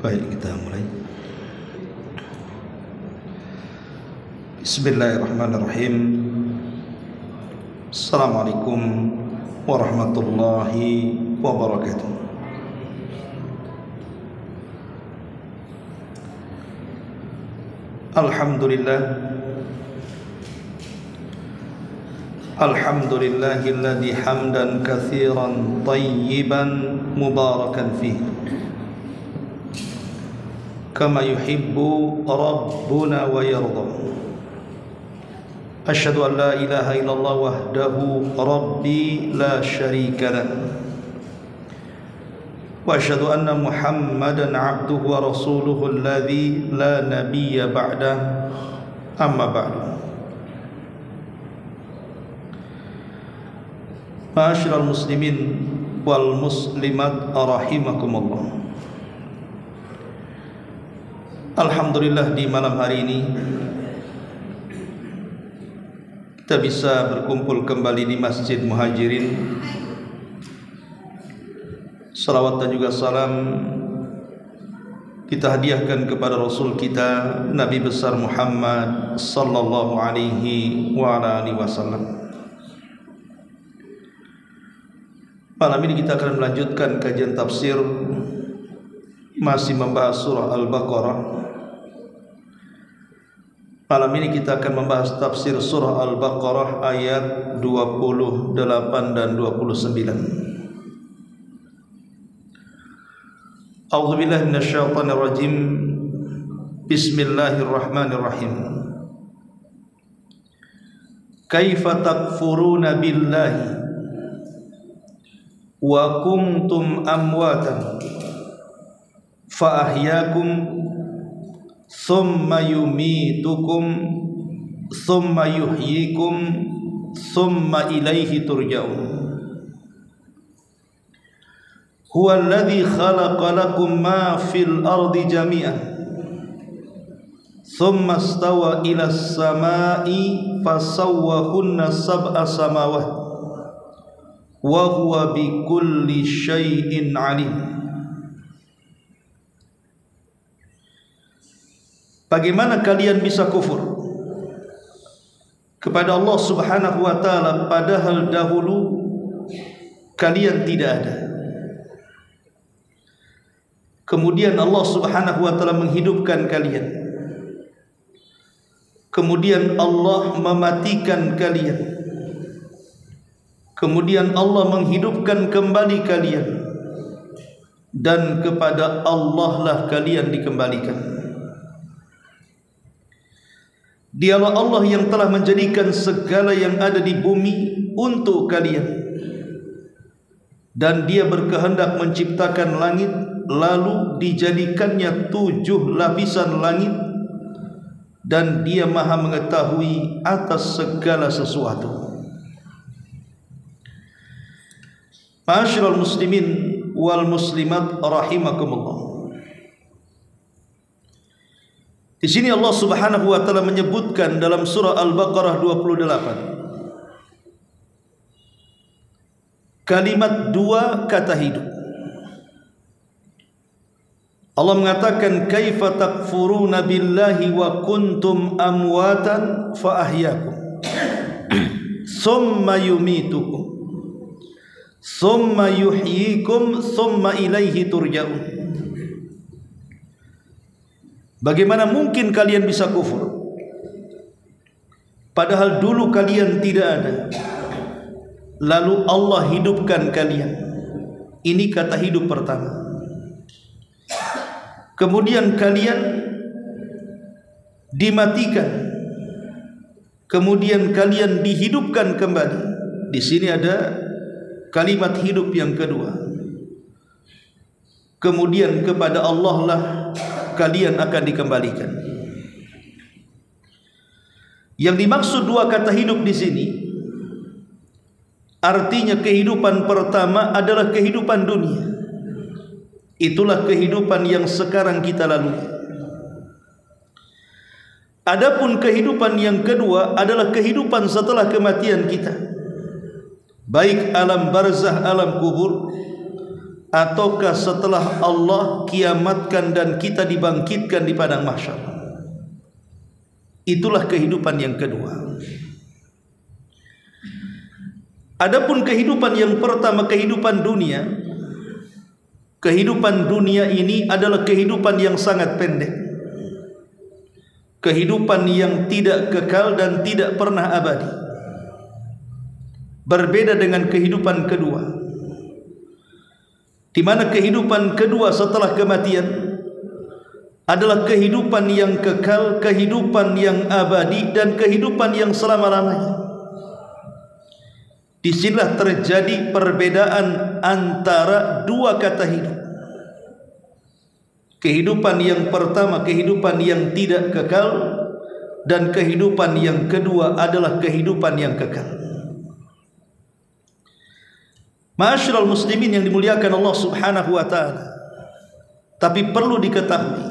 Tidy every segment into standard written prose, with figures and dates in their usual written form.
Baik, kita mulai. Bismillahirrahmanirrahim. Assalamualaikum warahmatullahi wabarakatuh. Alhamdulillahilladzi hamdan katsiran thayyiban mubarakan fihi kama yuhibbu rabbuna wa yarda. Asyhadu an la ilaha illallah wahdahu rabbi la syarika lah. Wa asyhadu anna Muhammadan abduhu wa rasuluhu alladzi la nabiyya ba'dah. Amma ba'du. Ma'asyiral muslimin wal muslimat rahimakumullah. Alhamdulillah, di malam hari ini kita bisa berkumpul kembali di Masjid Muhajirin. Salawat dan juga salam kita hadiahkan kepada Rasul kita Nabi besar Muhammad sallallahu alaihi wa ala alihi wasallam. Malam ini kita akan melanjutkan kajian tafsir, masih membahas surah Al-Baqarah. Malam ini kita akan membahas tafsir surah Al-Baqarah ayat 28 dan 29. A'udzubillahi minasyaitonir rajim. Bismillahirrahmanirrahim. Kaifa takfuruna billahi wa kuntum amwatan fa ahyaakum thumma yumitukum thumma yuhyikum thumma ilaihi turja'un. Huwa alladhi khalaqa lakum ma fil ardi jami'an thumma istawa ila as-sama'i fasawwahunna sab'a samawat wa huwa bikulli syai'in 'alim. Bagaimana kalian bisa kufur kepada Allah Subhanahu wa ta'ala padahal dahulu kalian tidak ada. Kemudian Allah Subhanahu wa ta'ala menghidupkan kalian. Kemudian Allah mematikan kalian. Kemudian Allah menghidupkan kembali kalian. Dan kepada Allah lah kalian dikembalikan. Dialah Allah yang telah menjadikan segala yang ada di bumi untuk kalian. Dan Dia berkehendak menciptakan langit, lalu dijadikannya 7 lapisan langit. Dan Dia maha mengetahui atas segala sesuatu. Ma'asyiral muslimin wal muslimat rahimakumullah. Di sini Allah Subhanahu wa taala menyebutkan dalam surah Al-Baqarah 28 kalimat 2 kata hidup. Allah mengatakan kaifa takfuruna billahi wa kuntum amwatan fa ahyaakum thumma yumitukum thumma yuhyikum thumma ilaihi turja'un. Bagaimana mungkin kalian bisa kufur padahal dulu kalian tidak ada, lalu Allah hidupkan kalian. Ini kata hidup pertama. Kemudian kalian dimatikan, kemudian kalian dihidupkan kembali. Di sini ada kalimat hidup yang kedua. Kemudian kepada Allah lah kalian akan dikembalikan. Yang dimaksud 2 kata hidup di sini artinya kehidupan pertama adalah kehidupan dunia. Itulah kehidupan yang sekarang kita lalui. Adapun kehidupan yang kedua adalah kehidupan setelah kematian kita. Baik alam barzah, alam kubur, ataukah setelah Allah kiamatkan dan kita dibangkitkan di padang mahsyar. Itulah kehidupan yang kedua. Adapun kehidupan yang pertama, kehidupan dunia. Kehidupan dunia ini adalah kehidupan yang sangat pendek. Kehidupan yang tidak kekal dan tidak pernah abadi. Berbeda dengan kehidupan kedua, di mana kehidupan kedua setelah kematian adalah kehidupan yang kekal, kehidupan yang abadi, dan kehidupan yang selama-lamanya. Disinilah terjadi perbedaan antara dua kata hidup. Kehidupan yang pertama, kehidupan yang tidak kekal, dan kehidupan yang kedua adalah kehidupan yang kekal. Ma'asyiral muslimin yang dimuliakan Allah Subhanahu wa ta'ala, tapi perlu diketahui,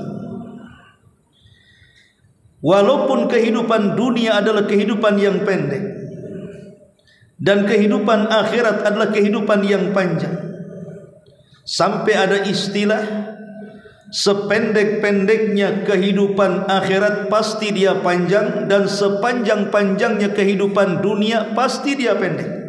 walaupun kehidupan dunia adalah kehidupan yang pendek dan kehidupan akhirat adalah kehidupan yang panjang, sampai ada istilah sependek-pendeknya kehidupan akhirat pasti dia panjang, dan sepanjang-panjangnya kehidupan dunia pasti dia pendek.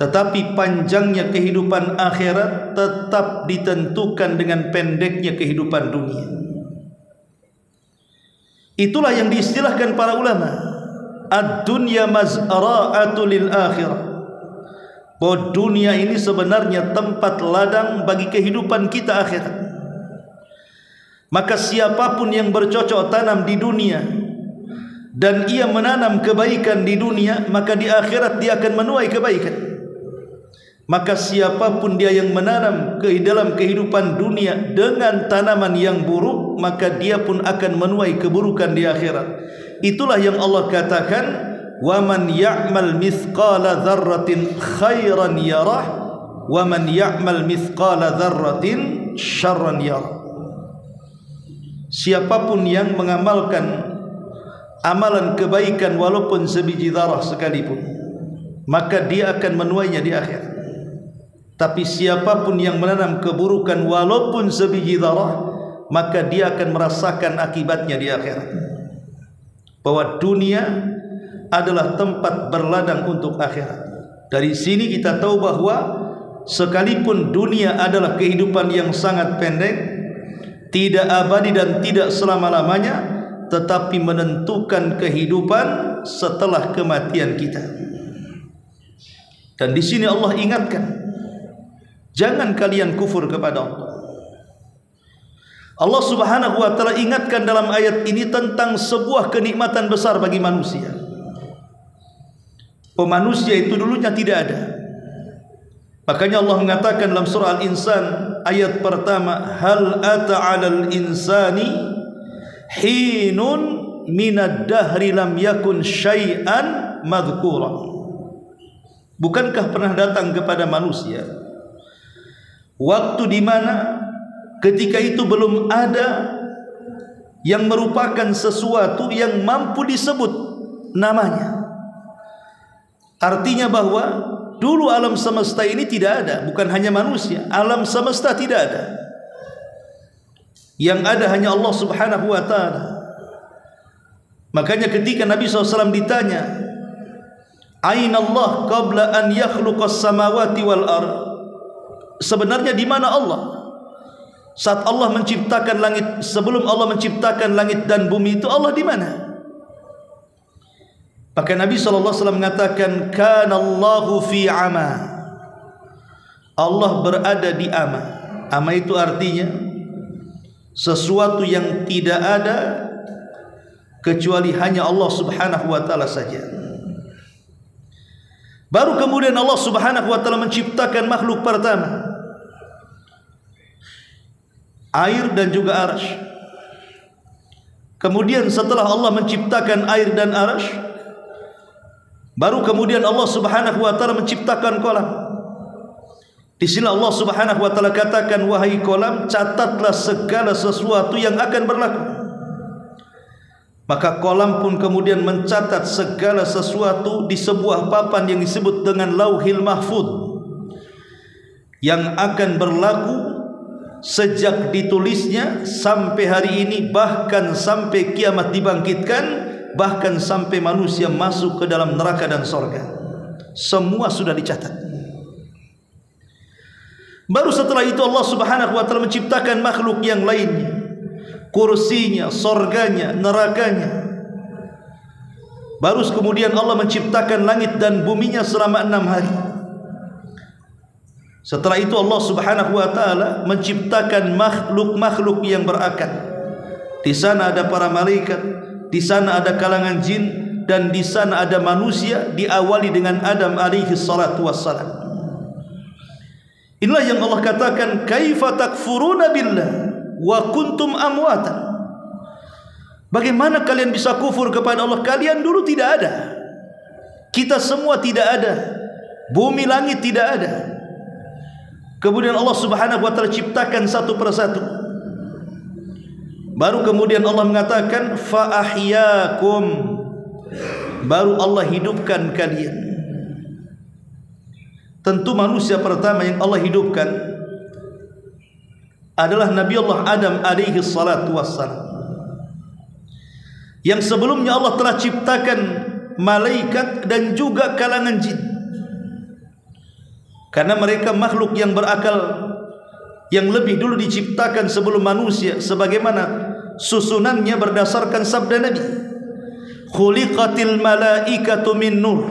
Tetapi panjangnya kehidupan akhirat tetap ditentukan dengan pendeknya kehidupan dunia. Itulah yang diistilahkan para ulama, ad-dunya mazra'atu lil akhirah. Bahwa dunia ini sebenarnya tempat ladang bagi kehidupan kita akhirat. Maka siapapun yang bercocok tanam di dunia dan ia menanam kebaikan di dunia, maka di akhirat dia akan menuai kebaikan. Maka siapapun dia yang menanam ke dalam kehidupan dunia dengan tanaman yang buruk, maka dia pun akan menuai keburukan di akhirat. Itulah yang Allah katakan, wa man ya'mal mithqala dzarratin khairan yarah wa man ya'mal mithqala dzarratin syarran yarah. Siapapun yang mengamalkan amalan kebaikan walaupun sebiji zarah sekalipun, maka dia akan menuainya di akhirat. Tapi siapapun yang menanam keburukan walaupun sebiji zarah, maka dia akan merasakan akibatnya di akhirat. Bahwa dunia adalah tempat berladang untuk akhirat. Dari sini kita tahu bahwa sekalipun dunia adalah kehidupan yang sangat pendek, tidak abadi dan tidak selama-lamanya, tetapi menentukan kehidupan setelah kematian kita. Dan di sini Allah ingatkan, jangan kalian kufur kepada Allah. Allah Subhanahu wa ta'ala ingatkan dalam ayat ini tentang sebuah kenikmatan besar bagi manusia. Manusia itu dulunya tidak ada. Makanya Allah mengatakan dalam surah Al-Insan ayat pertama, hal ata 'alal insani hinun minad dahri lam yakun syai'an madhkura. Bukankah pernah datang kepada manusia waktu di mana ketika itu belum ada yang merupakan sesuatu yang mampu disebut namanya. Artinya bahwa dulu alam semesta ini tidak ada, bukan hanya manusia, alam semesta tidak ada. Yang ada hanya Allah Subhanahu wa ta'ala. Makanya ketika Nabi SAW ditanya, Aina Allah qabla an yakhluqas samawati wal ardh, sebenarnya di mana Allah saat Allah menciptakan langit, sebelum Allah menciptakan langit dan bumi itu Allah di mana? Maka Nabi SAW mengatakan, kana Allahu fi ama, Allah berada di ama. Ama itu artinya sesuatu yang tidak ada kecuali hanya Allah Subhanahu wa ta'ala saja. Baru kemudian Allah Subhanahu wa ta'ala menciptakan makhluk pertama, air dan juga arasy. Kemudian setelah Allah menciptakan air dan arasy, baru kemudian Allah Subhanahu wa ta'ala menciptakan kolam. Di sini Allah Subhanahu wa ta'ala katakan, wahai kolam, catatlah segala sesuatu yang akan berlaku. Maka kolam pun kemudian mencatat segala sesuatu di sebuah papan yang disebut dengan Lauhil Mahfuz. yang akan berlaku sejak ditulisnya sampai hari ini, bahkan sampai kiamat dibangkitkan, bahkan sampai manusia masuk ke dalam neraka dan surga. Semua sudah dicatat. Baru setelah itu Allah Subhanahu wa taala menciptakan makhluk yang lainnya, kursinya, surganya, nerakanya. Baru kemudian Allah menciptakan langit dan buminya selama 6 hari. Setelah itu Allah Subhanahu wa taala menciptakan makhluk-makhluk yang berakal. Di sana ada para malaikat, di sana ada kalangan jin, dan di sana ada manusia, diawali dengan Adam alaihi salatu wassalam. Inilah yang Allah katakan, kaifa takfuruna billah wa kuntum amwatan. Bagaimana kalian bisa kufur kepada Allah? Kalian dulu tidak ada. Kita semua tidak ada. Bumi langit tidak ada. Kemudian Allah Subhanahu wa taala ciptakan satu persatu. Baru kemudian Allah mengatakan fa ahyakum. Baru Allah hidupkan kalian. Tentu manusia pertama yang Allah hidupkan adalah Nabi Allah Adam alaihi salatu wassalam. Yang sebelumnya Allah telah ciptakan malaikat dan juga kalangan jin, karena mereka makhluk yang berakal yang lebih dulu diciptakan sebelum manusia, sebagaimana susunannya berdasarkan sabda Nabi, khuliqatil malaikatu min nur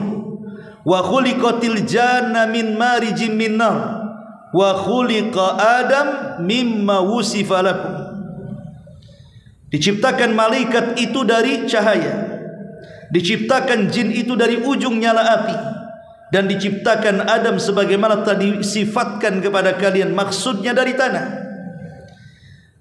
wa khuliqatil janna min marijim min nar wa khuliqa Adam mimma wusifa lakum. Diciptakan malaikat itu dari cahaya, diciptakan jin itu dari ujung nyala api, dan diciptakan Adam sebagaimana tadi disifatkan kepada kalian, maksudnya dari tanah.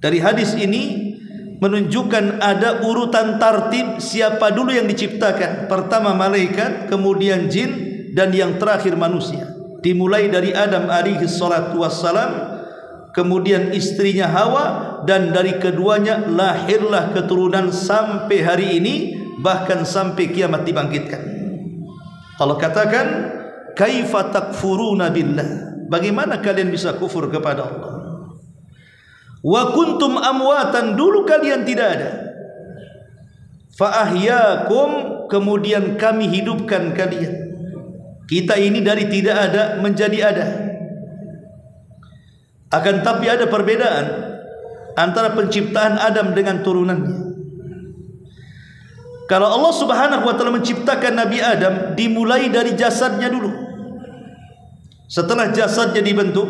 Dari hadis ini menunjukkan ada urutan tartib siapa dulu yang diciptakan. Pertama malaikat, kemudian jin, dan yang terakhir manusia. Dimulai dari Adam alaihi salatu wassalam, kemudian istrinya Hawa, dan dari keduanya lahirlah keturunan sampai hari ini, bahkan sampai kiamat dibangkitkan. Allah katakan, kaifa takfuruna billah. Bagaimana kalian bisa kufur kepada Allah? Wa kuntum amwatan, dulu kalian tidak ada. Fa ahyakum, kemudian kami hidupkan kalian. Kita ini dari tidak ada menjadi ada. Akan tapi ada perbedaan antara penciptaan Adam dengan turunannya. Kalau Allah Subhanahu wa taala menciptakan Nabi Adam, dimulai dari jasadnya dulu. Setelah jasadnya dibentuk,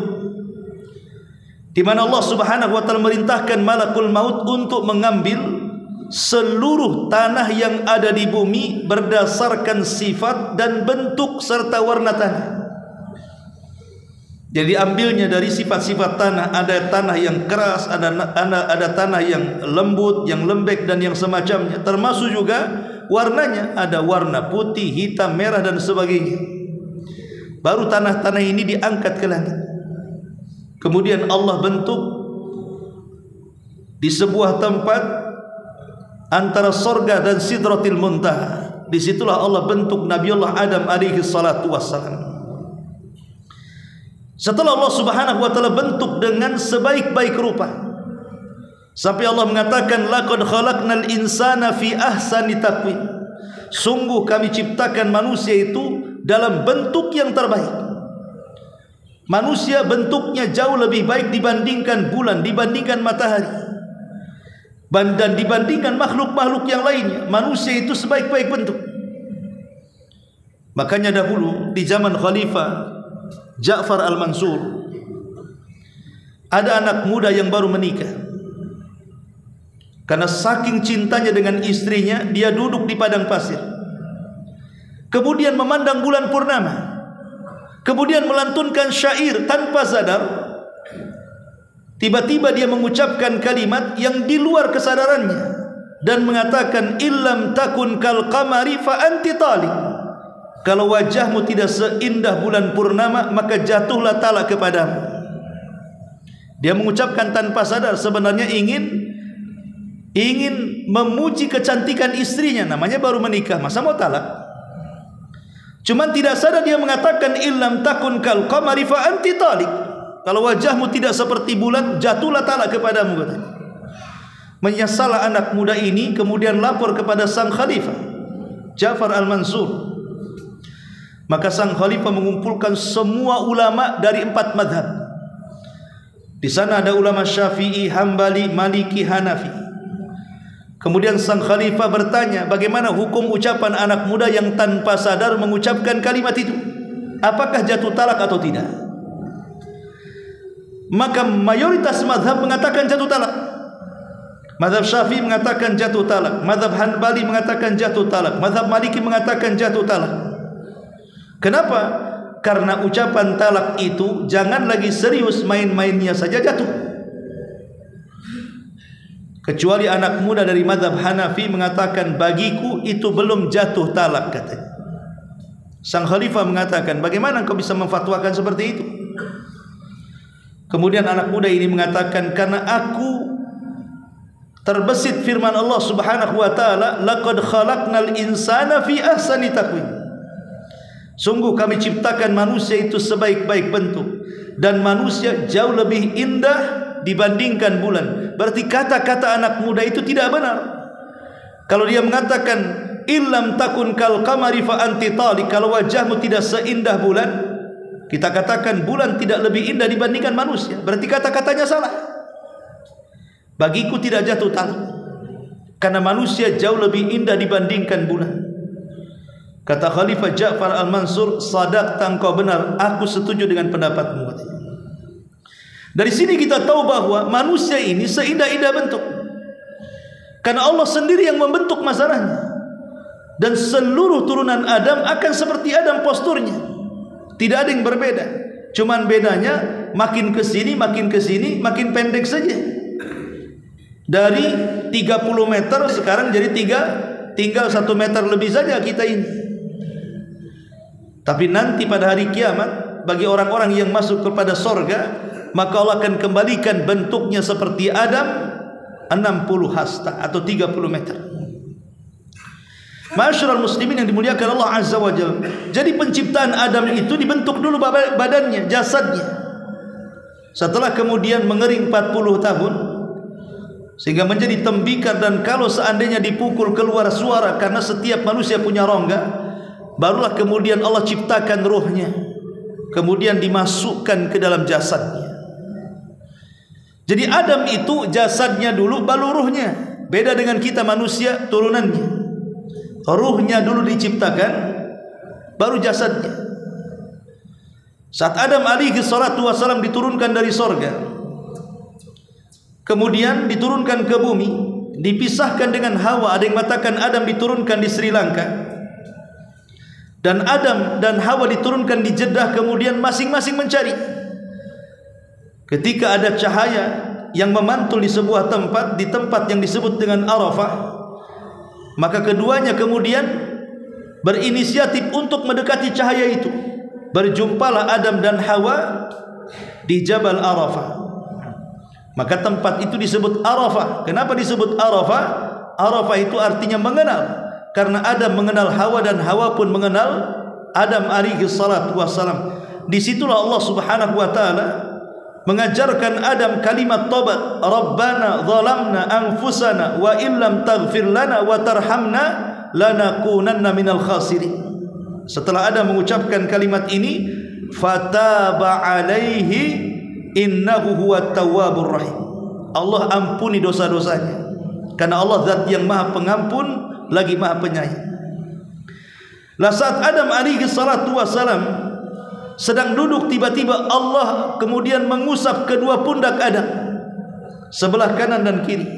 di mana Allah Subhanahu wa taala merintahkan malakul maut untuk mengambil seluruh tanah yang ada di bumi berdasarkan sifat dan bentuk serta warna tanah. Jadi ambilnya dari sifat-sifat tanah. Ada tanah yang keras, ada tanah yang lembut, yang lembek, dan yang semacamnya. Termasuk juga warnanya, ada warna putih, hitam, merah, dan sebagainya. Baru tanah-tanah ini diangkat ke langit. Kemudian Allah bentuk di sebuah tempat antara sorga dan sidratil muntaha. Disitulah Allah bentuk Nabiullah Adam alaihi salatu wassalam. Setelah Allah Subhanahu wa taala bentuk dengan sebaik-baik rupa, sampai Allah mengatakan, laqad khalaqnal insana fi ahsani taqwim. Sungguh kami ciptakan manusia itu dalam bentuk yang terbaik. Manusia bentuknya jauh lebih baik dibandingkan bulan, dibandingkan matahari, dan dibandingkan makhluk-makhluk yang lainnya. Manusia itu sebaik-baik bentuk. Makanya dahulu di zaman Khalifah Ja'far al-Mansur, ada anak muda yang baru menikah. Karena saking cintanya dengan istrinya, dia duduk di padang pasir, kemudian memandang bulan purnama, kemudian melantunkan syair tanpa sadar. Tiba-tiba dia mengucapkan kalimat yang di luar kesadarannya dan mengatakan, illam takun kal qamari fa anti taliq. Kalau wajahmu tidak seindah bulan purnama, maka jatuhlah talak kepadamu. Dia mengucapkan tanpa sadar, sebenarnya ingin memuji kecantikan istrinya, namanya baru menikah, masa mau talak? Cuman tidak sadar dia mengatakan illam takun kal qamari fa anti taliq. Kalau wajahmu tidak seperti bulan, jatuhlah talak kepadamu, katanya. Menyesallah anak muda ini, kemudian lapor kepada sang khalifah Ja'far al-Mansur. Maka sang khalifah mengumpulkan semua ulama dari 4 madhab. Di sana ada ulama Syafi'i, Hambali, Maliki, Hanafi. Kemudian sang khalifah bertanya, bagaimana hukum ucapan anak muda yang tanpa sadar mengucapkan kalimat itu? Apakah jatuh talak atau tidak? Maka mayoritas madhab mengatakan jatuh talak. Madhab Syafi'i mengatakan jatuh talak, madhab Hanbali mengatakan jatuh talak, madhab Maliki mengatakan jatuh talak. Kenapa? Karena ucapan talak itu jangan lagi serius, main-mainnya saja jatuh. Kecuali anak muda dari madhab Hanafi mengatakan, bagiku itu belum jatuh talak, katanya. Sang khalifah mengatakan, bagaimana kau bisa memfatwakan seperti itu? Kemudian anak muda ini mengatakan, karena aku terbesit firman Allah Subhanahu wa taala, laqad khalaqnal insana fi ahsani taqwim. Sungguh kami ciptakan manusia itu sebaik-baik bentuk, dan manusia jauh lebih indah dibandingkan bulan. Berarti kata-kata anak muda itu tidak benar. Kalau dia mengatakan illam takun kal qamari fa anti talik, kalau wajahmu tidak seindah bulan, kita katakan bulan tidak lebih indah dibandingkan manusia. Berarti kata-katanya salah. Bagiku tidak jatuh talak, karena manusia jauh lebih indah dibandingkan bulan. Kata Khalifah Ja'far al-Mansur, sadaqta, engkau benar, aku setuju dengan pendapatmu. Dari sini kita tahu bahwa manusia ini seindah-indah bentuk, karena Allah sendiri yang membentuk masalahnya. Dan seluruh turunan Adam akan seperti Adam posturnya, tidak ada yang berbeda. Cuman bedanya makin kesini makin pendek saja. Dari 30 meter sekarang jadi tinggal 1 meter lebih saja kita ini. Tapi nanti pada hari kiamat, bagi orang-orang yang masuk kepada sorga, maka Allah akan kembalikan bentuknya seperti Adam, 60 hasta atau 30 meter. Ma'asyiral muslimin yang dimuliakan Allah Azza wa Jalla. Jadi penciptaan Adam itu dibentuk dulu badannya, jasadnya. Setelah kemudian mengering 40 tahun sehingga menjadi tembikar, dan kalau seandainya dipukul keluar suara, karena setiap manusia punya rongga, barulah kemudian Allah ciptakan ruhnya, kemudian dimasukkan ke dalam jasadnya. Jadi Adam itu jasadnya dulu, baru ruhnya. Beda dengan kita manusia turunannya, ruhnya dulu diciptakan, baru jasadnya. Saat Adam alaihi salatu wassalam diturunkan dari sorga, kemudian diturunkan ke bumi, dipisahkan dengan Hawa. Ada yang mengatakan Adam diturunkan di Sri Lanka, dan Adam dan Hawa diturunkan di Jeddah, kemudian masing-masing mencari. Ketika ada cahaya yang memantul di sebuah tempat, di tempat yang disebut dengan Arafah, maka keduanya kemudian berinisiatif untuk mendekati cahaya itu. Berjumpalah Adam dan Hawa di Jabal Arafah. Maka tempat itu disebut Arafah. Kenapa disebut Arafah? Arafah itu artinya mengenal, karena Adam mengenal Hawa dan Hawa pun mengenal Adam alaihi salatu wassalam. Disitulah Allah Subhanahu wa taala mengajarkan Adam kalimat taubat, Rabbana zalamna anfusana wa illam taghfir lana wa tarhamna lanakunanna minal khasirin. Setelah Adam mengucapkan kalimat ini, fataba alaihi innahu huwat tawwabur rahim. Allah ampuni dosa-dosanya, karena Allah zat yang maha pengampun lagi maha penyayang. Lah saat Adam alaihi salatu wassalam sedang duduk, tiba-tiba Allah kemudian mengusap kedua pundak Adam, sebelah kanan dan kiri.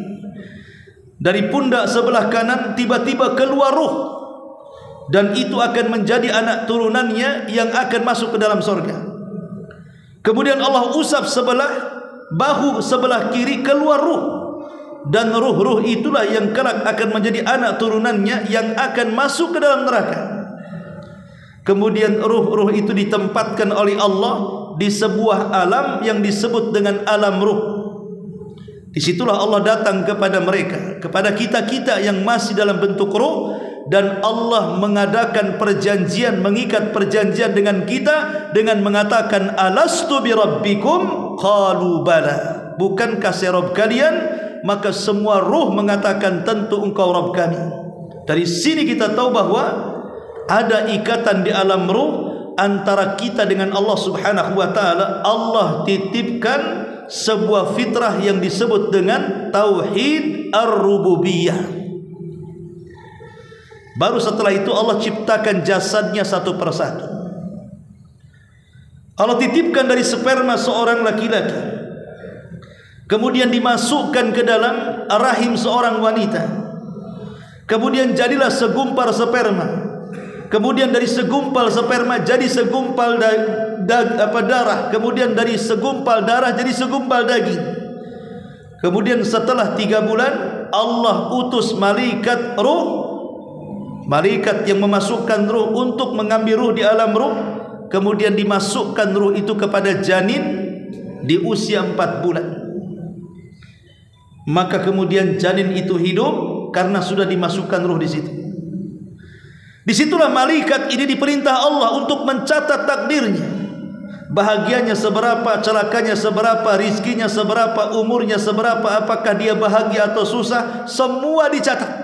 Dari pundak sebelah kanan tiba-tiba keluar ruh, dan itu akan menjadi anak turunannya yang akan masuk ke dalam sorga. Kemudian Allah usap sebelah bahu sebelah kiri, keluar ruh, dan ruh-ruh itulah yang kelak akan menjadi anak turunannya yang akan masuk ke dalam neraka. Kemudian ruh-ruh itu ditempatkan oleh Allah di sebuah alam yang disebut dengan alam ruh. Disitulah Allah datang kepada mereka, kepada kita-kita yang masih dalam bentuk ruh, dan Allah mengadakan perjanjian, mengikat perjanjian dengan kita dengan mengatakan alastu bi rabbikum qalu bala, bukankah saya Rabb kalian? Maka semua ruh mengatakan tentu engkau Rabb kami. Dari sini kita tahu bahwa ada ikatan di alam ruh antara kita dengan Allah Subhanahu wa taala. Allah titipkan sebuah fitrah yang disebut dengan tauhid ar-rububiyah. Baru setelah itu Allah ciptakan jasadnya satu persatu. Allah titipkan dari sperma seorang laki-laki, kemudian dimasukkan ke dalam rahim seorang wanita, kemudian jadilah segumpal sperma, kemudian dari segumpal sperma jadi segumpal darah, kemudian dari segumpal darah jadi segumpal daging. Kemudian setelah 3 bulan Allah utus malaikat ruh, malaikat yang memasukkan ruh untuk mengambil ruh di alam ruh, kemudian dimasukkan ruh itu kepada janin di usia 4 bulan. Maka kemudian janin itu hidup karena sudah dimasukkan ruh di situ. Disitulah malaikat ini diperintah Allah untuk mencatat takdirnya. Bahagianya seberapa, celakanya seberapa, rizkinya seberapa, umurnya seberapa, apakah dia bahagia atau susah, semua dicatat.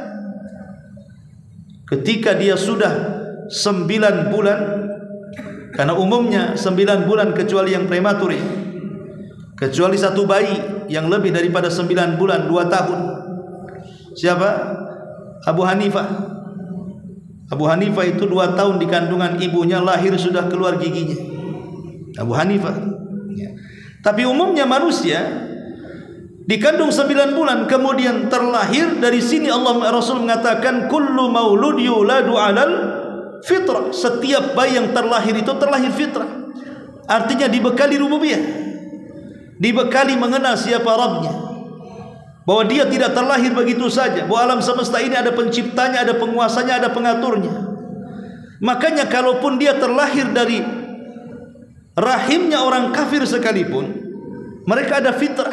Ketika dia sudah 9 bulan, karena umumnya 9 bulan kecuali yang prematur, kecuali satu bayi yang lebih daripada 9 bulan 2 tahun. Siapa? Abu Hanifah. Abu Hanifah itu 2 tahun di kandungan ibunya, lahir sudah keluar giginya. Abu Hanifah. Tapi umumnya manusia dikandung 9 bulan kemudian terlahir. Dari sini Allah Rasul mengatakan kullu maulud yuladu alal fitrah. Setiap bayi yang terlahir itu terlahir fitrah. Artinya dibekali rububiyah, dibekali mengenal siapa Rabbnya, bahwa dia tidak terlahir begitu saja, bahwa alam semesta ini ada penciptanya, ada penguasanya, ada pengaturnya. Makanya kalaupun dia terlahir dari rahimnya orang kafir sekalipun, mereka ada fitrah,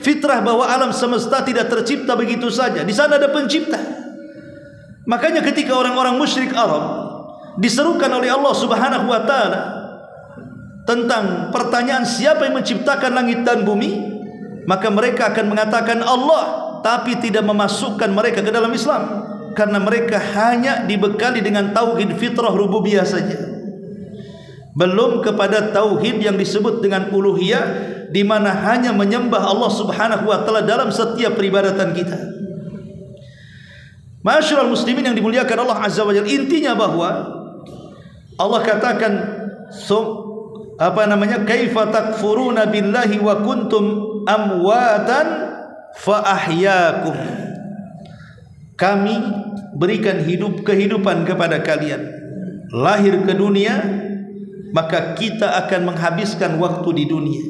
fitrah bahwa alam semesta tidak tercipta begitu saja, di sana ada pencipta. Makanya ketika orang-orang musyrik Arab diserukan oleh Allah Subhanahu wa taala tentang pertanyaan siapa yang menciptakan langit dan bumi, maka mereka akan mengatakan Allah, tapi tidak memasukkan mereka ke dalam Islam, karena mereka hanya dibekali dengan tauhid fitrah rububiyah saja, belum kepada tauhid yang disebut dengan uluhiyah, di mana hanya menyembah Allah Subhanahu wa taala dalam setiap peribadatan kita. Ma'asyiral muslimin yang dimuliakan Allah Azza wa Jalla, intinya bahwa Allah katakan kaifa takfuruna billahi wa kuntum amwatan fa ahyaakum. Kami berikan kehidupan kepada kalian, lahir ke dunia, maka kita akan menghabiskan waktu di dunia.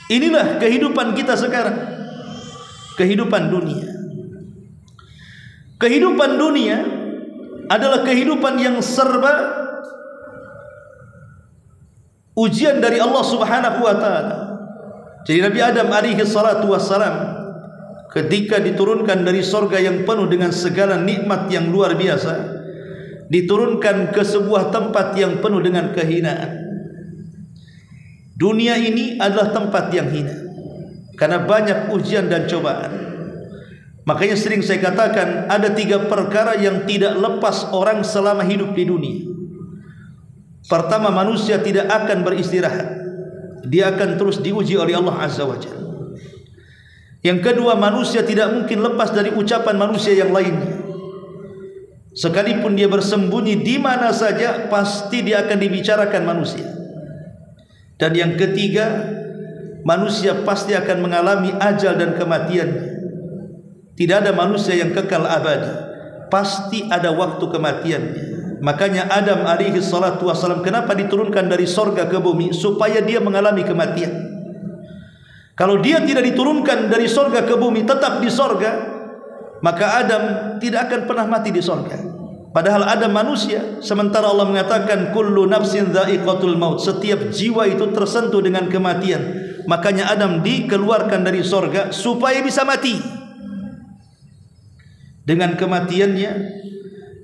Inilah kehidupan kita sekarang, kehidupan dunia. Kehidupan dunia adalah kehidupan yang serba ujian dari Allah Subhanahu wa taala. Jadi Nabi Adam alaihi salatu wassalam ketika diturunkan dari sorga yang penuh dengan segala nikmat yang luar biasa, diturunkan ke sebuah tempat yang penuh dengan kehinaan. Dunia ini adalah tempat yang hina karena banyak ujian dan cobaan. Makanya sering saya katakan ada 3 perkara yang tidak lepas orang selama hidup di dunia. Pertama, manusia tidak akan beristirahat, dia akan terus diuji oleh Allah Azza wa Jalla. Yang kedua, manusia tidak mungkin lepas dari ucapan manusia yang lainnya. Sekalipun dia bersembunyi di mana saja, pasti dia akan dibicarakan manusia. Dan yang ketiga, manusia pasti akan mengalami ajal dan kematian. Tidak ada manusia yang kekal abadi, pasti ada waktu kematiannya. Makanya Adam alaihi salatu wassalam kenapa diturunkan dari sorga ke bumi? Supaya dia mengalami kematian. Kalau dia tidak diturunkan dari sorga ke bumi, tetap di sorga, maka Adam tidak akan pernah mati di sorga. Padahal Adam manusia. Sementara Allah mengatakan kullu nafsin dha'iqatul maut, setiap jiwa itu tersentuh dengan kematian. Makanya Adam dikeluarkan dari sorga supaya bisa mati. dengan kematiannya.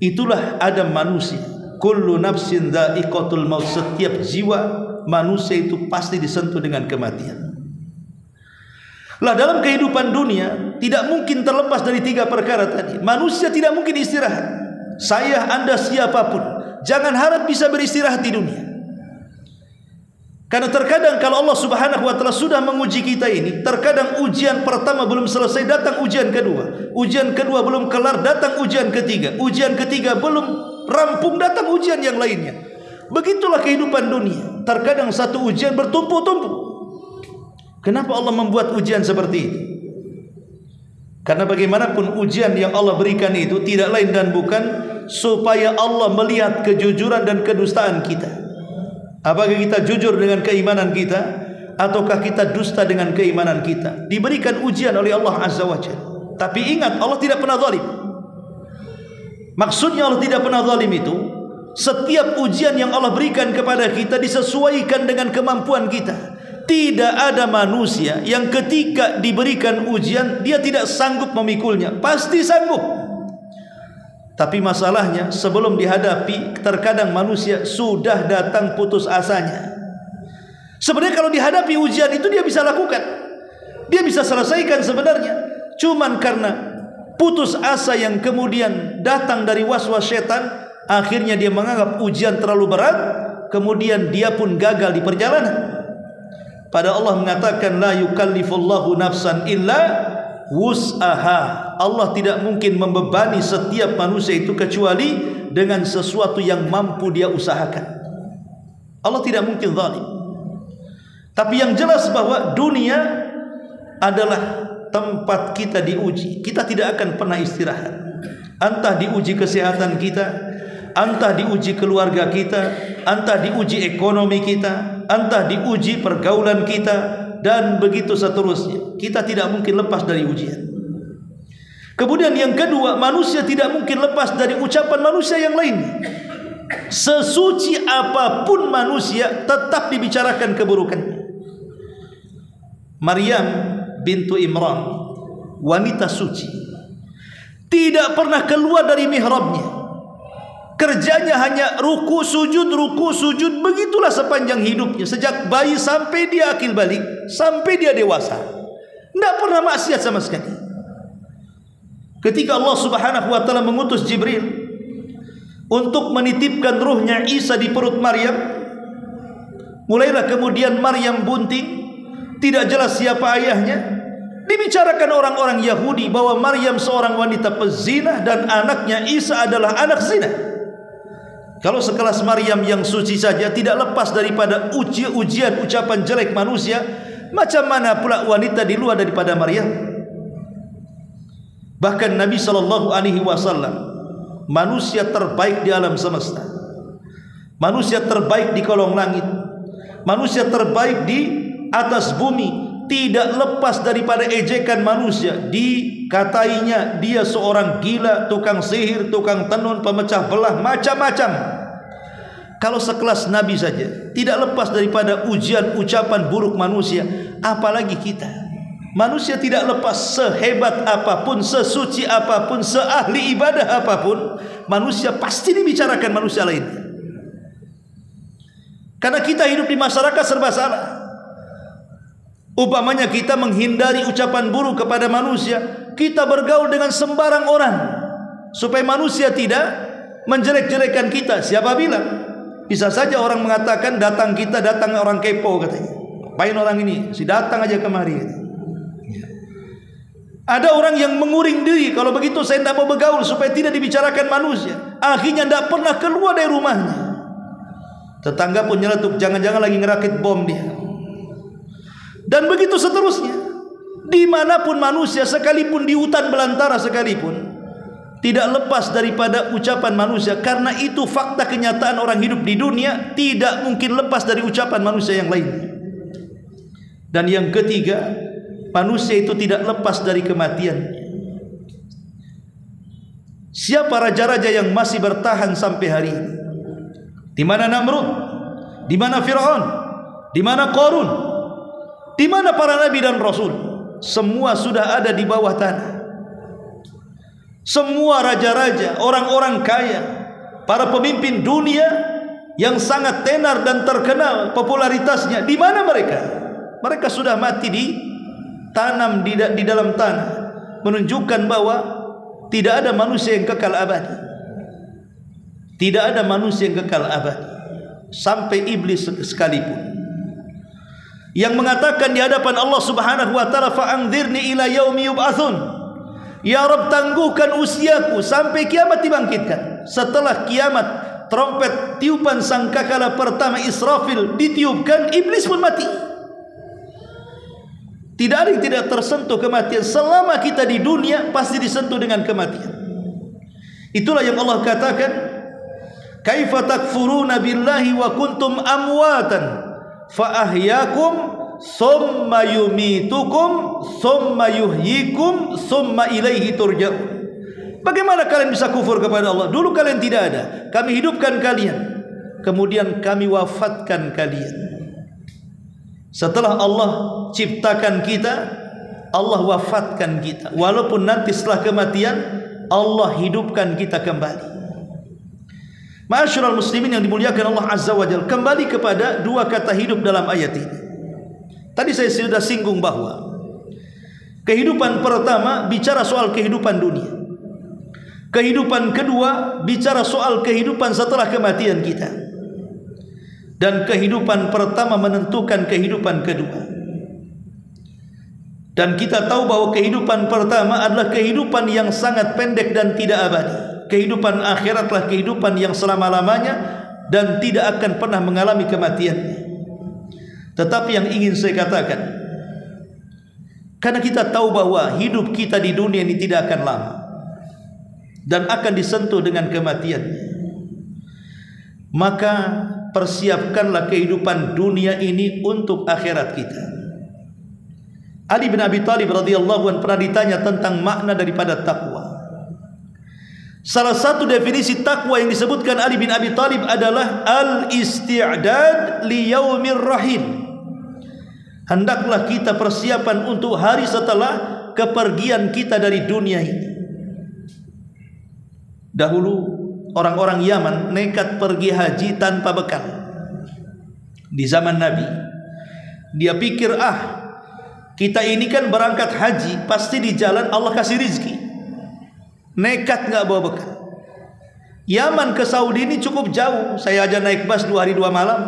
Itulah ada manusia. Kullu nafsin dha'iqatul maut. Setiap jiwa manusia itu pasti disentuh dengan kematian. Lah dalam kehidupan dunia tidak mungkin terlepas dari tiga perkara tadi. Manusia tidak mungkin istirahat. Saya, Anda, siapapun, jangan harap bisa beristirahat di dunia. Karena terkadang kalau Allah Subhanahu wa taala sudah menguji kita ini, terkadang ujian pertama belum selesai, datang ujian kedua. Ujian kedua belum kelar, datang ujian ketiga. Ujian ketiga belum rampung, datang ujian yang lainnya. Begitulah kehidupan dunia. Terkadang satu ujian bertumpuk-tumpuk. Kenapa Allah membuat ujian seperti itu? Karena bagaimanapun ujian yang Allah berikan itu tidak lain dan bukan supaya Allah melihat kejujuran dan kedustaan kita. Apakah kita jujur dengan keimanan kita, ataukah kita dusta dengan keimanan kita? Diberikan ujian oleh Allah Azza wa Jalla. Tapi ingat, Allah tidak pernah zalim. Maksudnya Allah tidak pernah zalim itu, setiap ujian yang Allah berikan kepada kita disesuaikan dengan kemampuan kita. Tidak ada manusia yang ketika diberikan ujian dia tidak sanggup memikulnya. Pasti sanggup. Tapi masalahnya sebelum dihadapi, terkadang manusia sudah datang putus asanya. Sebenarnya kalau dihadapi ujian itu dia bisa lakukan, dia bisa selesaikan sebenarnya. Cuman karena putus asa yang kemudian datang dari waswas setan, akhirnya dia menganggap ujian terlalu berat, kemudian dia pun gagal di perjalanan. Pada Allah mengatakan la yukallifullahu nafsan illa wus'aha. Allah tidak mungkin membebani setiap manusia itu kecuali dengan sesuatu yang mampu dia usahakan. Allah tidak mungkin zalim. Tapi yang jelas bahwa dunia adalah tempat kita diuji. Kita tidak akan pernah istirahat. Entah diuji kesehatan kita, entah diuji keluarga kita, entah diuji ekonomi kita, entah diuji pergaulan kita, dan begitu seterusnya. Kita tidak mungkin lepas dari ujian. Kemudian yang kedua, manusia tidak mungkin lepas dari ucapan manusia yang lainnya. Sesuci apapun manusia, tetap dibicarakan keburukannya. Maryam bintu Imran, wanita suci, tidak pernah keluar dari mihrabnya. Kerjanya hanya ruku sujud, begitulah sepanjang hidupnya. Sejak bayi sampai dia akil balik, sampai dia dewasa, tidak pernah maksiat sama sekali. Ketika Allah Subhanahu wa taala mengutus Jibril untuk menitipkan ruhnya Isa di perut Maryam, mulailah kemudian Maryam bunting, tidak jelas siapa ayahnya. Dibicarakan orang-orang Yahudi bahwa Maryam seorang wanita pezina dan anaknya Isa adalah anak zina. Kalau sekelas Maryam yang suci saja tidak lepas daripada ujian ucapan jelek manusia, macam mana pula wanita di luar daripada Maryam? Bahkan Nabi SAW, manusia terbaik di alam semesta, manusia terbaik di kolong langit, manusia terbaik di atas bumi, tidak lepas daripada ejekan manusia. Dikatainya dia seorang gila, tukang sihir, tukang tenun, pemecah belah, macam-macam. Kalau sekelas Nabi saja tidak lepas daripada ujian ucapan buruk manusia, apalagi kita. Manusia tidak lepas, sehebat apapun, sesuci apapun, seahli ibadah apapun, manusia pasti dibicarakan manusia lain. Karena kita hidup di masyarakat serba salah. Umpamanya kita menghindari ucapan buruk kepada manusia, kita bergaul dengan sembarang orang supaya manusia tidak menjelek-jelekan kita. Siapa bilang? Bisa saja orang mengatakan datang orang kepo katanya. Apain orang ini? Si datang aja kemari. Ada orang yang menguring diri, kalau begitu saya tidak mau bergaul supaya tidak dibicarakan manusia. Akhirnya tidak pernah keluar dari rumahnya. Tetangga pun nyeletuk, jangan-jangan lagi ngerakit bom dia. Dan begitu seterusnya. Dimanapun manusia, sekalipun di hutan belantara sekalipun, tidak lepas daripada ucapan manusia. Karena itu fakta kenyataan orang hidup di dunia tidak mungkin lepas dari ucapan manusia yang lain. Dan yang ketiga, manusia itu tidak lepas dari kematian. Siapa raja-raja yang masih bertahan sampai hari ini? Di mana Namrud? Di mana Firaun? Di mana Qarun? Di mana para nabi dan rasul? Semua sudah ada di bawah tanah. Semua raja-raja, orang-orang kaya, para pemimpin dunia yang sangat tenar dan terkenal popularitasnya, di mana mereka? Mereka sudah mati ditanam di dalam tanah, menunjukkan bahwa tidak ada manusia yang kekal abadi. Tidak ada manusia yang kekal abadi, sampai iblis sekalipun, yang mengatakan di hadapan Allah Subhanahu wa taala, fa'anzirni ila yaumi yub'atsun. Ya Rabb, tangguhkan usiaku sampai kiamat dibangkitkan. Setelah kiamat, trompet tiupan sangkakala pertama Israfil ditiupkan, iblis pun mati. Tidak ada yang tidak tersentuh kematian. Selama kita di dunia pasti disentuh dengan kematian. Itulah yang Allah katakan, kaifa takfuruna billahi wa kuntum amwatan fa ahyakum summa yumitukum summa yuhyikum summa ilaihi turja'un. Bagaimana kalian bisa kufur kepada Allah? Dulu kalian tidak ada, kami hidupkan kalian, kemudian kami wafatkan kalian. Setelah Allah ciptakan kita, Allah wafatkan kita. Walaupun nanti setelah kematian Allah hidupkan kita kembali. Ma'asyiral muslimin yang dimuliakan Allah Azza wa Jalla, kembali kepada dua kata hidup dalam ayat ini. Tadi saya sudah singgung bahwa kehidupan pertama bicara soal kehidupan dunia. Kehidupan kedua bicara soal kehidupan setelah kematian kita. Dan kehidupan pertama menentukan kehidupan kedua. Dan kita tahu bahwa kehidupan pertama adalah kehidupan yang sangat pendek dan tidak abadi. Kehidupan akhiratlah kehidupan yang selama-lamanya dan tidak akan pernah mengalami kematian. Tetapi yang ingin saya katakan, karena kita tahu bahwa hidup kita di dunia ini tidak akan lama dan akan disentuh dengan kematian, maka persiapkanlah kehidupan dunia ini untuk akhirat kita. Ali bin Abi Thalib radhiyallahu anhu pernah ditanya tentang makna daripada takwa. Salah satu definisi takwa yang disebutkan Ali bin Abi Thalib adalah al-isti'dad li yaumir rahim. Hendaklah kita persiapan untuk hari setelah kepergian kita dari dunia ini. Dahulu orang-orang Yaman nekat pergi haji tanpa bekal. Di zaman Nabi, dia pikir, kita ini kan berangkat haji, pasti di jalan Allah kasih rizki. Nekat nggak bawa bekal. Yaman ke Saudi ini cukup jauh. Saya aja naik bus 2 hari 2 malam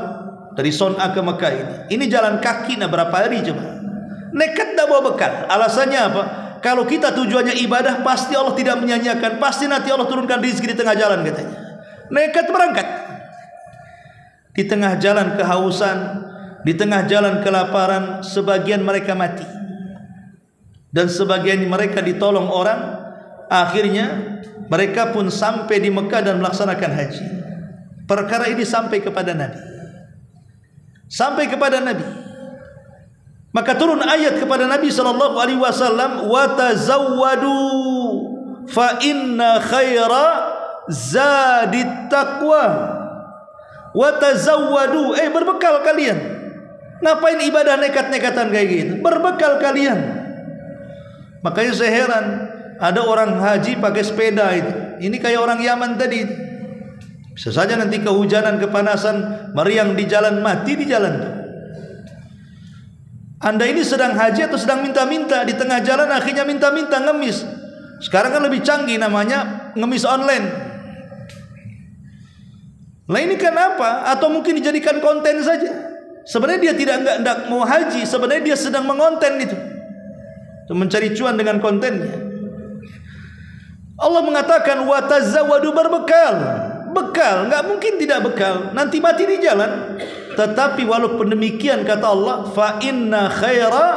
dari Son'a ke Mekah ini. Ini jalan kaki, berapa hari coba. Nekat nggak bawa bekal. Alasannya apa? Kalau kita tujuannya ibadah, pasti Allah tidak menyanyiakan. Pasti nanti Allah turunkan rizki di tengah jalan katanya. Nekat berangkat. Di tengah jalan kehausan, di tengah jalan kelaparan, sebagian mereka mati. Dan sebagian mereka ditolong orang. Akhirnya mereka pun sampai di Mekah dan melaksanakan haji. Perkara ini sampai kepada Nabi. Sampai kepada Nabi. Maka turun ayat kepada Nabi sallallahu alaihi wasallam, "Wa tazawwadu fa inna khaira zadit taqwa." Wa tazawwadu, berbekal kalian. Ngapain ibadah nekat-nekatan kayak gitu? Berbekal kalian. Makanya saya heran, ada orang haji pakai sepeda itu. Ini kayak orang Yaman tadi. Bisa saja nanti kehujanan, kepanasan, meriang di jalan, mati di jalan. Anda ini sedang haji atau sedang minta-minta, di tengah jalan akhirnya minta-minta ngemis. Sekarang kan lebih canggih, namanya ngemis online. Lah ini kan apa? Atau mungkin dijadikan konten saja. Sebenarnya dia tidak mau haji, sebenarnya dia sedang mengonten itu. Mencari cuan dengan kontennya. Allah mengatakan wa tazawwadu, berbekal. Bekal, enggak mungkin tidak bekal. Nanti mati di jalan. Tetapi walaupun demikian kata Allah, fa inna khaira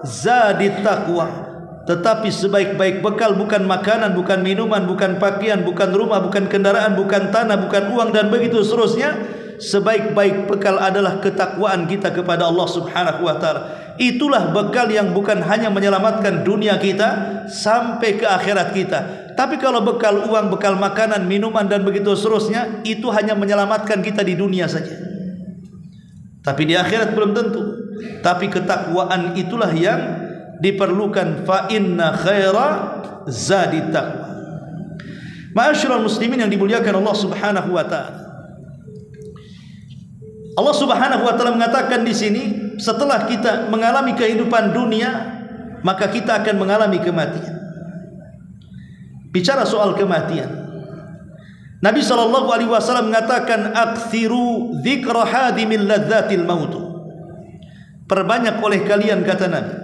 zadit taqwa. Tetapi sebaik-baik bekal bukan makanan, bukan minuman, bukan pakaian, bukan rumah, bukan kendaraan, bukan tanah, bukan uang dan begitu seterusnya. Sebaik-baik bekal adalah ketakwaan kita kepada Allah Subhanahu wa taala. Itulah bekal yang bukan hanya menyelamatkan dunia kita sampai ke akhirat kita. Tapi kalau bekal uang, bekal makanan, minuman dan begitu seterusnya, itu hanya menyelamatkan kita di dunia saja. Tapi di akhirat belum tentu. Tapi ketakwaan itulah yang diperlukan. Fa inna khaira zadi taqwa. Ma'asyiral muslimin yang dimuliakan Allah Subhanahu wa taala. Allah Subhanahu wa taala mengatakan di sini, setelah kita mengalami kehidupan dunia, maka kita akan mengalami kematian. Bicara soal kematian, Nabi SAW mengatakan, "Aktsiru dzikra hadimil ladzatil maut." Perbanyak oleh kalian, kata Nabi,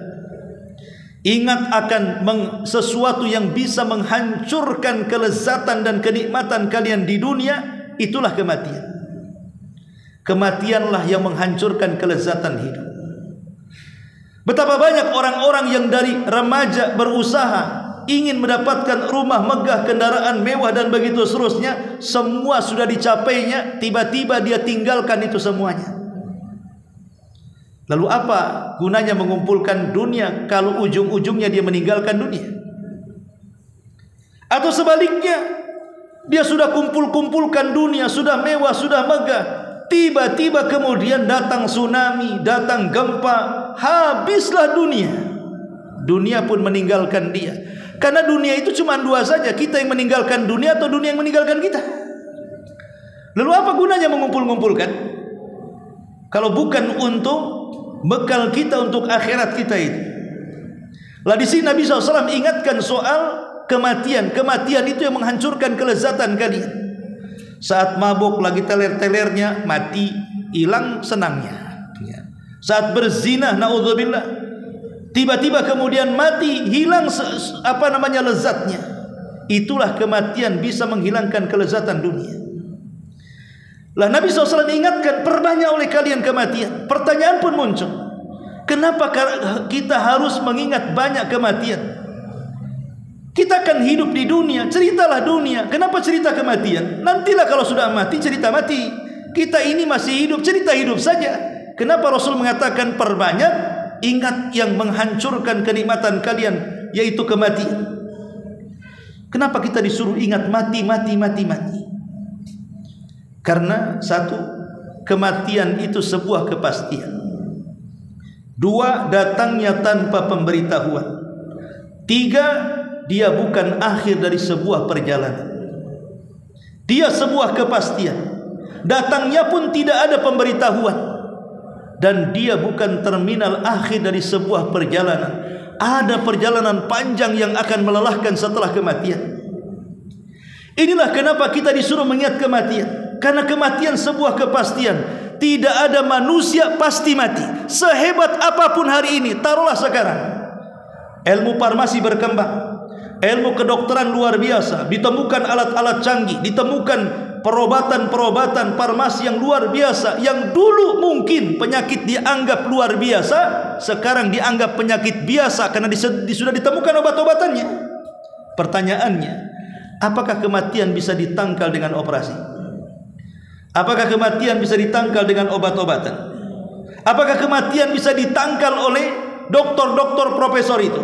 ingat akan sesuatu yang bisa menghancurkan kelezatan dan kenikmatan kalian di dunia, itulah kematian. Kematianlah yang menghancurkan kelezatan hidup. Betapa banyak orang-orang yang dari remaja berusaha ingin mendapatkan rumah megah, kendaraan mewah dan begitu seterusnya, semua sudah dicapainya, tiba-tiba dia tinggalkan itu semuanya. Lalu apa gunanya mengumpulkan dunia kalau ujung-ujungnya dia meninggalkan dunia? Atau sebaliknya, dia sudah kumpulkan dunia, sudah mewah, sudah megah, tiba-tiba kemudian datang tsunami, datang gempa, habislah dunia. Dunia pun meninggalkan dia. Karena dunia itu cuma dua saja, kita yang meninggalkan dunia atau dunia yang meninggalkan kita. Lalu apa gunanya mengumpulkan? Kalau bukan untuk bekal kita untuk akhirat kita itu. Lah di sini Nabi SAW ingatkan soal kematian. Kematian itu yang menghancurkan kelezatan kalian. Saat mabuk lagi teler-telernya, mati, hilang senangnya. Saat berzina, naudzubillah, tiba-tiba kemudian mati, hilang lezatnya. Itulah kematian, bisa menghilangkan kelezatan dunia. Lah Nabi SAW ingatkan, perbanyak oleh kalian kematian. Pertanyaan pun muncul, kenapa kita harus mengingat banyak kematian? Kita akan hidup di dunia, ceritalah dunia. Kenapa cerita kematian? Nantilah kalau sudah mati, cerita mati. Kita ini masih hidup, cerita hidup saja. Kenapa Rasul mengatakan perbanyak, ingat yang menghancurkan kenikmatan kalian, yaitu kematian. Kenapa kita disuruh ingat mati? Karena satu, kematian itu sebuah kepastian. Dua, datangnya tanpa pemberitahuan. Tiga, dia bukan akhir dari sebuah perjalanan. Dia sebuah kepastian. Datangnya pun tidak ada pemberitahuan. Dan dia bukan terminal akhir dari sebuah perjalanan. Ada perjalanan panjang yang akan melelahkan setelah kematian. Inilah kenapa kita disuruh mengingat kematian. Karena kematian sebuah kepastian. Tidak ada manusia pasti mati. Sehebat apapun hari ini, taruhlah sekarang ilmu farmasi berkembang, ilmu kedokteran luar biasa, ditemukan alat-alat canggih, ditemukan perobatan-perobatan farmasi yang luar biasa. Yang dulu mungkin penyakit dianggap luar biasa, sekarang dianggap penyakit biasa karena sudah ditemukan obat-obatannya. Pertanyaannya, apakah kematian bisa ditangkal dengan operasi? Apakah kematian bisa ditangkal dengan obat-obatan? Apakah kematian bisa ditangkal oleh doktor-doktor profesor itu?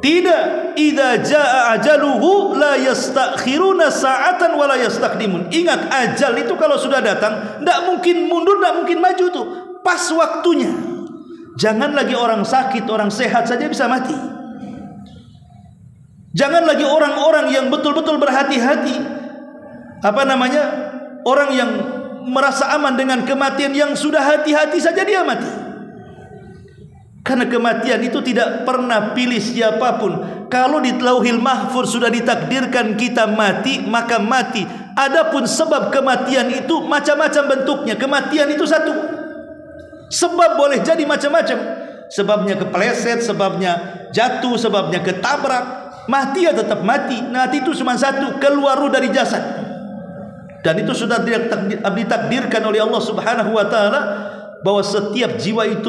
Tidak. Idza jaa ajaluhu la yastakhiruna sa'atan wa la yastaqdimun. Ingat, ajal itu kalau sudah datang, tidak mungkin mundur, tidak mungkin maju tuh. Pas waktunya. Jangan lagi orang sakit, orang sehat saja bisa mati. Jangan lagi orang-orang yang betul-betul berhati-hati. Orang yang merasa aman dengan kematian, yang sudah hati-hati saja dia mati. Karena kematian itu tidak pernah pilih siapapun. Kalau di Lauhil Mahfuz sudah ditakdirkan kita mati, maka mati. Adapun sebab kematian itu macam-macam bentuknya. Kematian itu satu. Sebab boleh jadi macam-macam. Sebabnya kepleset, sebabnya jatuh, sebabnya ketabrak. Mati ya tetap mati. Mati itu cuma satu, keluar ruh dari jasad. Dan itu sudah ditakdirkan oleh Allah Subhanahu wa taala, bahwa setiap jiwa itu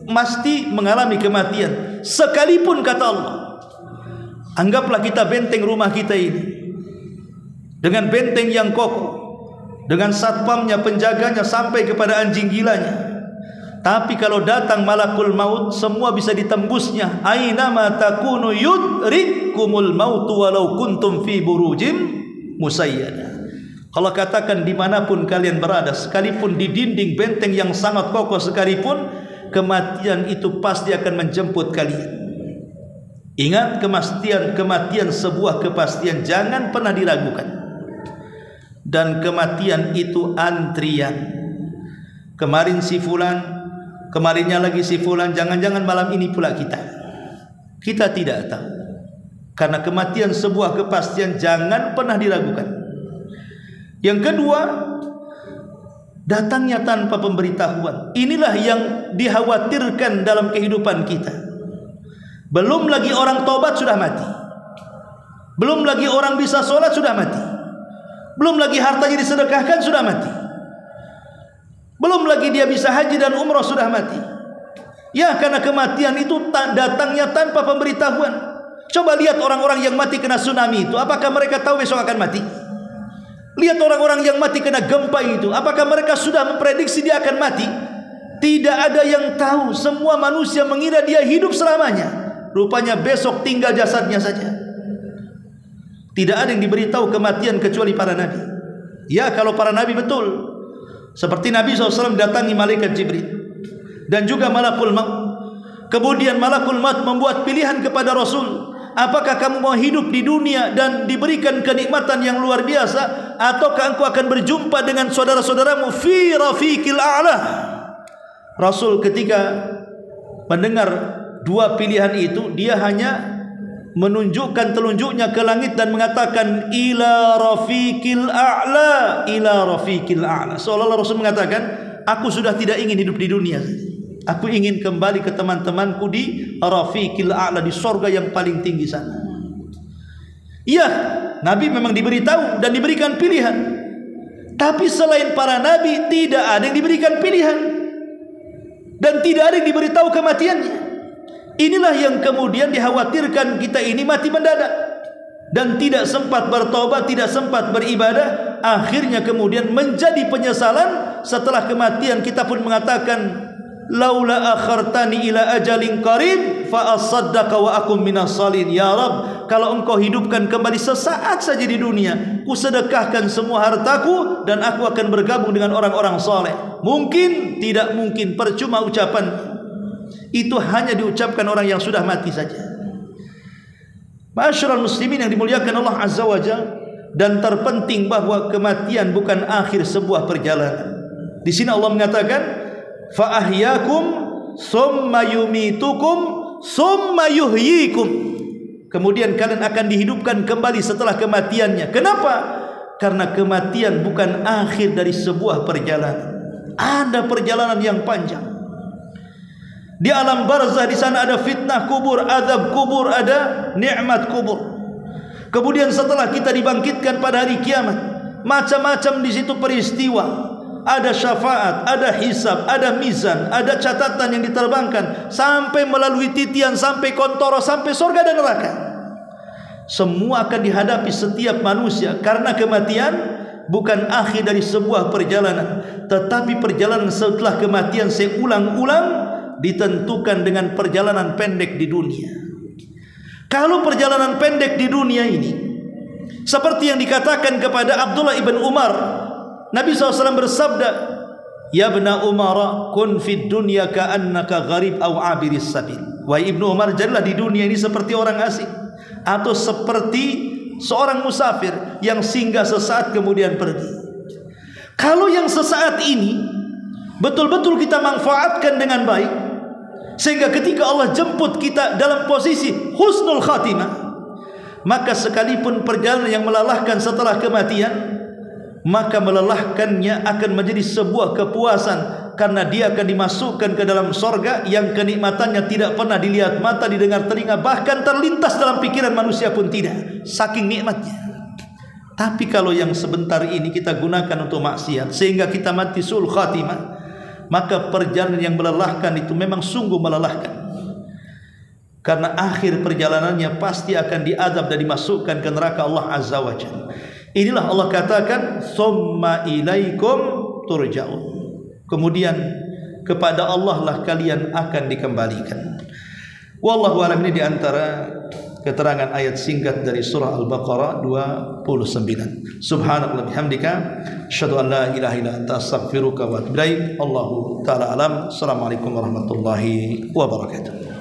mesti mengalami kematian. Sekalipun kata Allah, anggaplah kita benteng rumah kita ini dengan benteng yang kokoh, dengan satpamnya, penjaganya, sampai kepada anjing gilanya. Tapi kalau datang malakul maut, semua bisa ditembusnya. Aina ma takunu yudrikumul maut walau kuntum fi burujim musayyada. Allah katakan, dimanapun kalian berada, sekalipun di dinding benteng yang sangat kokoh sekalipun, kematian itu pasti akan menjemput kalian. Ingat kematian sebuah kepastian, jangan pernah diragukan. Dan kematian itu antrian. Kemarin si fulan, kemarinnya lagi si fulan, jangan-jangan malam ini pula kita. Kita tidak tahu. Karena kematian sebuah kepastian, jangan pernah diragukan. Yang kedua, datangnya tanpa pemberitahuan. Inilah yang dikhawatirkan dalam kehidupan kita. Belum lagi orang tobat sudah mati. Belum lagi orang bisa sholat sudah mati. Belum lagi hartanya disedekahkan sudah mati. Belum lagi dia bisa haji dan umrah sudah mati. Ya, karena kematian itu datangnya tanpa pemberitahuan. Coba lihat orang-orang yang mati kena tsunami itu, apakah mereka tahu besok akan mati? Lihat orang-orang yang mati kena gempa itu, apakah mereka sudah memprediksi dia akan mati? Tidak ada yang tahu. Semua manusia mengira dia hidup selamanya. Rupanya besok tinggal jasadnya saja. Tidak ada yang diberitahu kematian kecuali para nabi. Ya, kalau para nabi betul. Seperti Nabi SAW datangi malaikat Jibril dan juga malakul maut. Kemudian malakul maut membuat pilihan kepada Rasul. Apakah kamu mau hidup di dunia dan diberikan kenikmatan yang luar biasa, ataukah engkau akan berjumpa dengan saudara-saudaramu fi rafiqil a'la? Rasul ketika mendengar dua pilihan itu, dia hanya menunjukkan telunjuknya ke langit dan mengatakan ila rafiqil a'la, ila rafiqil a'la. Seolah-olah Rasul mengatakan, aku sudah tidak ingin hidup di dunia. Aku ingin kembali ke teman-temanku di rafiqil a'la, di sorga yang paling tinggi sana. Iya, Nabi memang diberitahu dan diberikan pilihan. Tapi selain para Nabi, tidak ada yang diberikan pilihan. Dan tidak ada yang diberitahu kematiannya. Inilah yang kemudian dikhawatirkan kita ini mati mendadak. Dan tidak sempat bertobat, tidak sempat beribadah. Akhirnya kemudian menjadi penyesalan. Setelah kematian kita pun mengatakan, laula akhartani ila ajalin qarib fa asaddaqa wa akum minas salin. Ya Rabb, kalau engkau hidupkan kembali sesaat saja di dunia, ku sedekahkan semua hartaku dan aku akan bergabung dengan orang-orang saleh. Mungkin? Tidak mungkin, percuma ucapan. Itu hanya diucapkan orang yang sudah mati saja. Ma'asyiral muslimin yang dimuliakan Allah Azza wa Jalla, dan terpenting bahwa kematian bukan akhir sebuah perjalanan. Di sini Allah mengatakan, fa ahyakum summa yumitukum summa yuhyikum. Kemudian kalian akan dihidupkan kembali setelah kematiannya. Kenapa? Karena kematian bukan akhir dari sebuah perjalanan. Ada perjalanan yang panjang. Di alam barzah, di sana ada fitnah kubur, azab kubur, ada nikmat kubur. Kemudian setelah kita dibangkitkan pada hari kiamat, macam-macam di situ peristiwa. Ada syafaat, ada hisab, ada mizan, ada catatan yang diterbangkan sampai melalui titian, sampai kontoro, sampai surga dan neraka. Semua akan dihadapi setiap manusia, karena kematian bukan akhir dari sebuah perjalanan, tetapi perjalanan setelah kematian seulang-ulang ditentukan dengan perjalanan pendek di dunia. Kalau perjalanan pendek di dunia ini seperti yang dikatakan kepada Abdullah ibn Umar, Nabi SAW bersabda, ya ibna Umar, kun fid dunya ka'annaka gharib aw abiris sabil. Wahai ibnu Umar, jadilah di dunia ini seperti orang asing atau seperti seorang musafir yang singgah sesaat kemudian pergi. Kalau yang sesaat ini betul-betul kita manfaatkan dengan baik, sehingga ketika Allah jemput kita dalam posisi husnul khatimah, maka sekalipun perjalanan yang melelahkan setelah kematian, maka melelahkannya akan menjadi sebuah kepuasan, karena dia akan dimasukkan ke dalam sorga yang kenikmatannya tidak pernah dilihat mata, didengar telinga, bahkan terlintas dalam pikiran manusia pun tidak, saking nikmatnya. Tapi kalau yang sebentar ini kita gunakan untuk maksiat sehingga kita mati sul khatimah, maka perjalanan yang melelahkan itu memang sungguh melelahkan. Karena akhir perjalanannya pasti akan diadab dan dimasukkan ke neraka Allah Azza wa Jalla. Inilah Allah katakan, summa ilaikum turja'un. Kemudian kepada Allah lah kalian akan dikembalikan. Wallahu a'lam. Ini diantara keterangan ayat singkat dari surah Al-Baqarah 29. Subhanallah bihamdika, asyhadu an la ilaha illa anta, astaghfiruka wa atubu ilaik. Allahu ta'ala alam. Assalamualaikum warahmatullahi wabarakatuh.